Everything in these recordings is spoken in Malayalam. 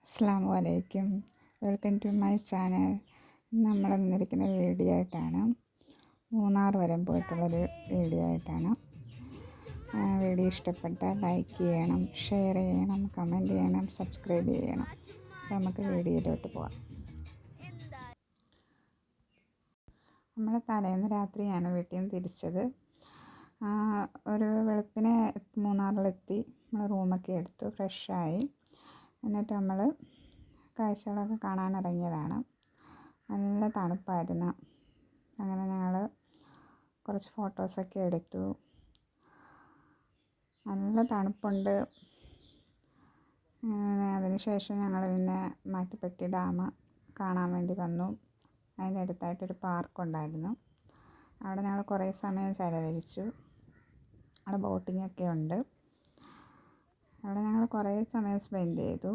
അസ്സലാമു അലൈക്കും. Welcome to my channel. നമ്മൾ ഇന്നിരിക്കുന്ന ഒരു വീഡിയോ ആയിട്ടാണ്, മൂന്നാർ വരെ പോയിട്ടുള്ളൊരു വീഡിയോ ആയിട്ടാണ്. വീഡിയോ ഇഷ്ടപ്പെട്ടാൽ ലൈക്ക് ചെയ്യണം, ഷെയർ ചെയ്യണം, കമൻറ്റ് ചെയ്യണം, സബ്സ്ക്രൈബ് ചെയ്യണം. അപ്പോൾ നമുക്ക് വീഡിയോയിലോട്ട് പോകാം. നമ്മൾ തലേന്ന് രാത്രിയാണ് വീട്ടിൽ നിന്ന് തിരിച്ചത്. ഒരു വെളുപ്പിനെ മൂന്നാറിലെത്തി. നമ്മൾ റൂമൊക്കെ എടുത്തു, ഫ്രഷായി. എന്നിട്ട് നമ്മൾ കാഴ്ചകളൊക്കെ കാണാനിറങ്ങിയതാണ്. നല്ല തണുപ്പായിരുന്നു. അങ്ങനെ ഞങ്ങൾ കുറച്ച് ഫോട്ടോസൊക്കെ എടുത്തു. നല്ല തണുപ്പുണ്ട്. അതിനുശേഷം ഞങ്ങൾ പിന്നെ മാട്ടുപ്പെട്ടി ഡാം കാണാൻ വേണ്ടി വന്നു. അതിൻ്റെ അടുത്തായിട്ടൊരു പാർക്കുണ്ടായിരുന്നു. അവിടെ ഞങ്ങൾ കുറേ സമയം ചിലവഴിച്ചു. അവിടെ ബോട്ടിങ്ങൊക്കെ ഉണ്ട്. അവിടെ ഞങ്ങൾ കുറേ സമയം സ്പെൻഡ് ചെയ്തു.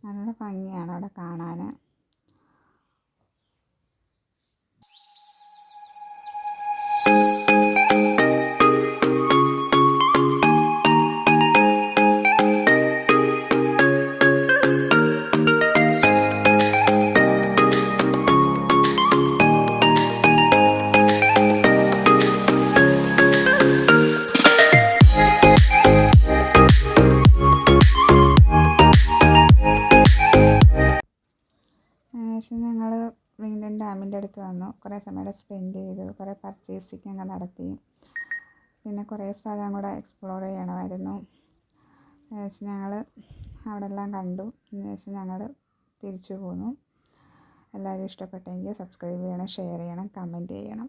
നല്ല ഭംഗിയാണ് അവിടെ കാണാൻ. ശേഷം ഞങ്ങൾ വീണ്ടും ഡാമിൻ്റെ അടുത്ത് വന്നു. കുറേ സമയം അവിടെ സ്പെൻഡ് ചെയ്തു. കുറേ പർച്ചേസിങ് ഒക്കെ നടത്തി. പിന്നെ കുറേ സ്ഥലം കൂടെ എക്സ്പ്ലോർ ചെയ്യണമായിരുന്നു. ശേഷം ഞങ്ങൾ അവിടെ എല്ലാം കണ്ടു. ശേഷം ഞങ്ങൾ തിരിച്ചു പോന്നു. എല്ലാവരും ഇഷ്ടപ്പെട്ടെങ്കിൽ സബ്സ്ക്രൈബ് ചെയ്യണം, ഷെയർ ചെയ്യണം, കമൻറ്റ് ചെയ്യണം.